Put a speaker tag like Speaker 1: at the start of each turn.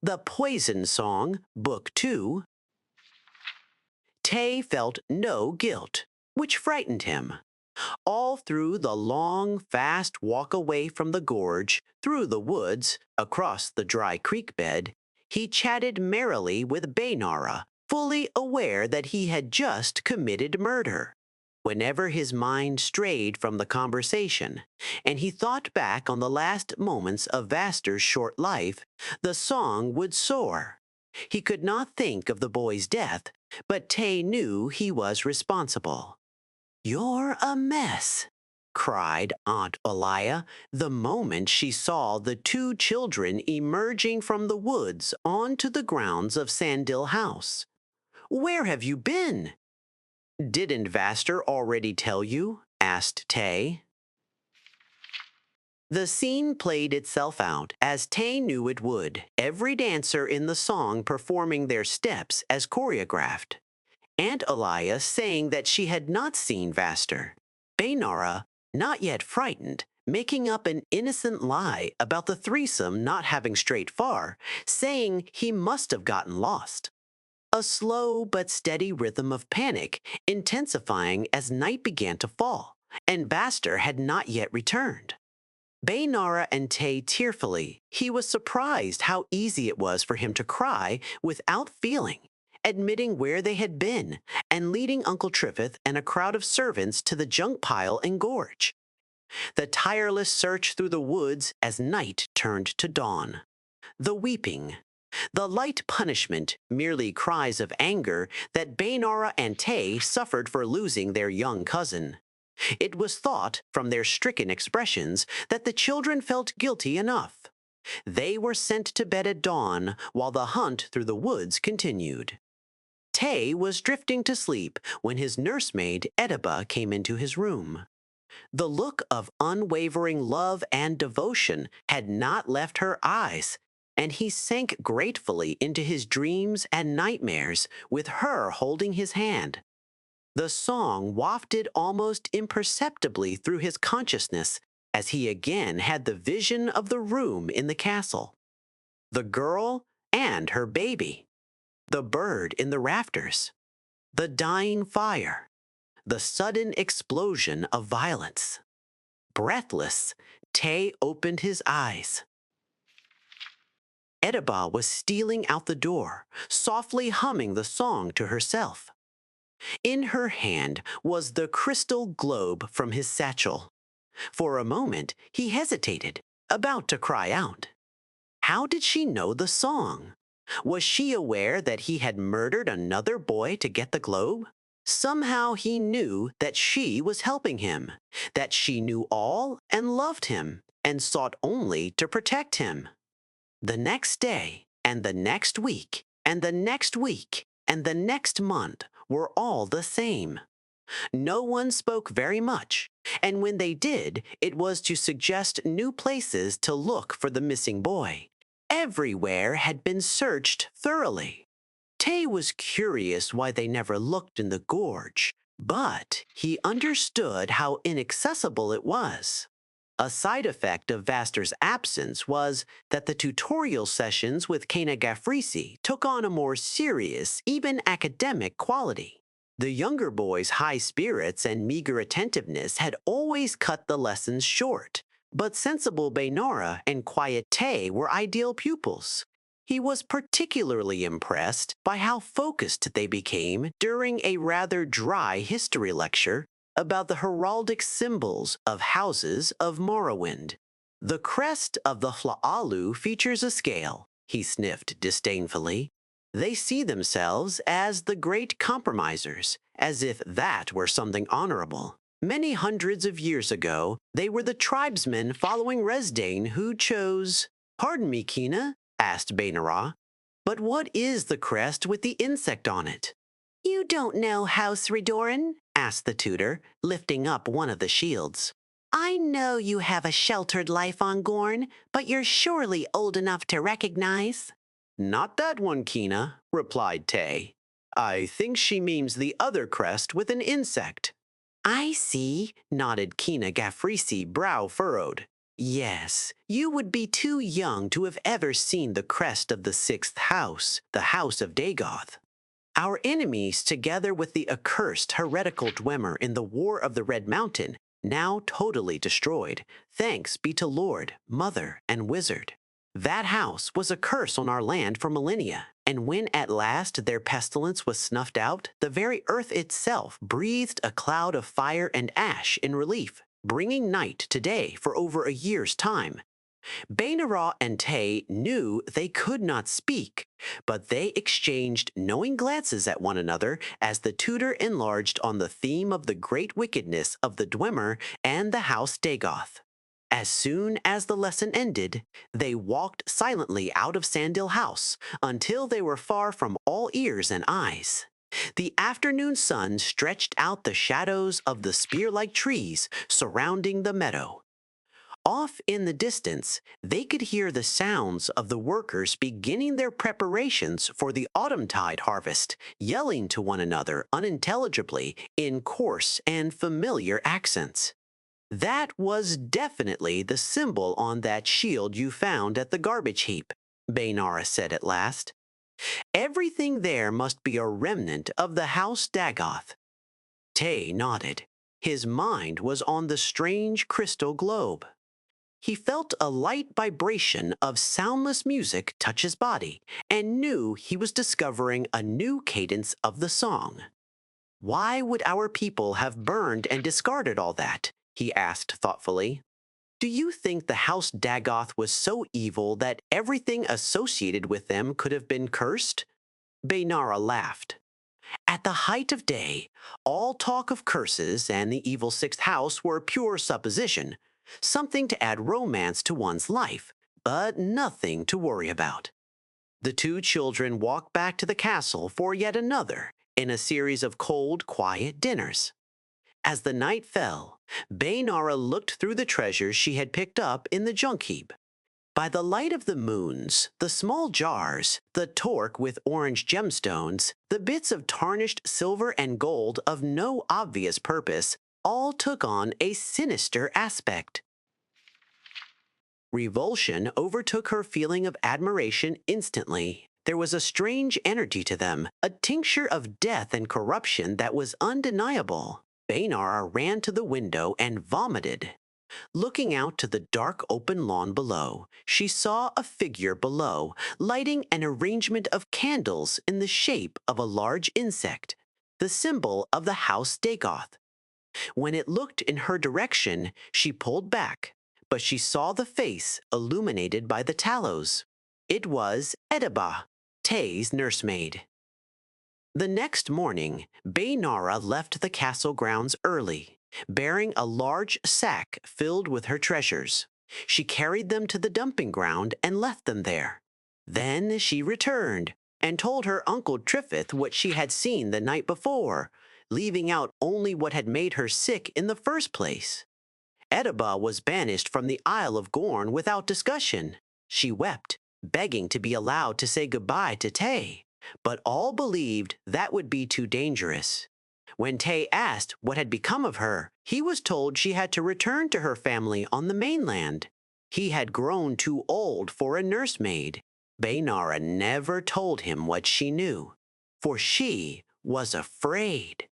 Speaker 1: The Poison Song, Book 2. Tay felt no guilt, which frightened him. All through the long, fast walk away from the gorge, through the woods, across the dry creek bed, he chatted merrily with Baynara, fully aware that he had just committed murder. Whenever his mind strayed from the conversation, and he thought back on the last moments of Vaster's short life, the song would soar. He could not think of the boy's death, but Tay knew he was responsible. "You're a mess," cried Aunt Belia the moment she saw the two children emerging from the woods onto the grounds of Sandhill House. "Where have you been?" "Didn't Vaster already tell you?" asked Tay. The scene played itself out as Tay knew it would, every dancer in the song performing their steps as choreographed. Aunt Elias saying that she had not seen Vaster. Baynara, not yet frightened, making up an innocent lie about the threesome not having strayed far, saying he must have gotten lost. A slow but steady rhythm of panic, intensifying as night began to fall, and Vaster had not yet returned. Baynara and Tay tearfully. He was surprised how easy it was for him to cry without feeling, admitting where they had been, and leading Uncle Triffitt and a crowd of servants to the junk pile and gorge. The tireless search through the woods as night turned to dawn. The weeping. The light punishment, merely cries of anger that Baynara and Tay suffered for losing their young cousin. It was thought, from their stricken expressions, that the children felt guilty enough. They were sent to bed at dawn while the hunt through the woods continued. Tay was drifting to sleep when his nursemaid, Ediba, came into his room. The look of unwavering love and devotion had not left her eyes, and he sank gratefully into his dreams and nightmares with her holding his hand. The song wafted almost imperceptibly through his consciousness as he again had the vision of the room in the castle. The girl and her baby. The bird in the rafters. The dying fire. The sudden explosion of violence. Breathless, Tay opened his eyes. Ediba was stealing out the door, softly humming the song to herself. In her hand was the crystal globe from his satchel. For a moment he hesitated, about to cry out. How did she know the song? Was she aware that he had murdered another boy to get the globe? Somehow he knew that she was helping him, that she knew all and loved him, and sought only to protect him. The next day, and the next week, and the next week, and the next month were all the same. No one spoke very much, and when they did, it was to suggest new places to look for the missing boy. Everywhere had been searched thoroughly. Tay was curious why they never looked in the gorge, but he understood how inaccessible it was. A side effect of Vaster's absence was that the tutorial sessions with Kena Gafrisi took on a more serious, even academic quality. The younger boy's high spirits and meager attentiveness had always cut the lessons short, but sensible Baynara and quiet Tay were ideal pupils. He was particularly impressed by how focused they became during a rather dry history lecture about the heraldic symbols of houses of Morrowind. "The crest of the Hla'alu features a scale," he sniffed disdainfully. "They see themselves as the great compromisers, as if that were something honorable. Many hundreds of years ago, they were the tribesmen following Resdane who chose—" "Pardon me, Kena," asked Baynara, "but what is the crest with the insect on it?" "You don't know House Redoran?" asked the tutor, lifting up one of the shields. "I know you have a sheltered life on Gorn, but you're surely old enough to recognize." "Not that one, Kena," replied Tay. "I think she means the other crest with an insect." "I see," nodded Kena Gafrisi, brow furrowed. Yes, you would be too young to have ever seen the crest of the sixth house, the House of Dagoth. Our enemies, together with the accursed heretical Dwemer in the War of the Red Mountain, now totally destroyed, thanks be to Lord, Mother, and Wizard. That house was a curse on our land for millennia, and when at last their pestilence was snuffed out, the very earth itself breathed a cloud of fire and ash in relief, bringing night to day for over a year's time. Bainara and Tay knew they could not speak, but they exchanged knowing glances at one another as the tutor enlarged on the theme of the great wickedness of the Dwemer and the House Dagoth. As soon as the lesson ended, they walked silently out of Sandil House until they were far from all ears and eyes. The afternoon sun stretched out the shadows of the spear-like trees surrounding the meadow. Off in the distance, they could hear the sounds of the workers beginning their preparations for the autumntide harvest, yelling to one another unintelligibly in coarse and familiar accents. That was definitely the symbol on that shield you found at the garbage heap, Bainara said at last. Everything there must be a remnant of the House Dagoth. Tay nodded. His mind was on the strange crystal globe. He felt a light vibration of soundless music touch his body and knew he was discovering a new cadence of the song. Why would our people have burned and discarded all that? He asked thoughtfully. Do you think the House Dagoth was so evil that everything associated with them could have been cursed? Bainara laughed. At the height of day, all talk of curses and the evil sixth house were pure supposition, something to add romance to one's life, but nothing to worry about. The two children walked back to the castle for yet another in a series of cold, quiet dinners. As the night fell, Bainara looked through the treasures she had picked up in the junk heap. By the light of the moons, the small jars, the torque with orange gemstones, the bits of tarnished silver and gold of no obvious purpose, all took on a sinister aspect. Revulsion overtook her feeling of admiration instantly. There was a strange energy to them, a tincture of death and corruption that was undeniable. Bainara ran to the window and vomited. Looking out to the dark open lawn below, she saw a figure below, lighting an arrangement of candles in the shape of a large insect, the symbol of the House Dagoth. When it looked in her direction, she pulled back, but she saw the face illuminated by the tallows. It was Edaba, Tay's nursemaid. The next morning, Bainara left the castle grounds early, bearing a large sack filled with her treasures. She carried them to the dumping ground and left them there. Then she returned and told her Uncle Triffith what she had seen the night before, leaving out only what had made her sick in the first place. Edaba was banished from the Isle of Gorn without discussion. She wept, begging to be allowed to say goodbye to Tay, but all believed that would be too dangerous. When Tay asked what had become of her, he was told she had to return to her family on the mainland. He had grown too old for a nursemaid. Bainara never told him what she knew, for she was afraid.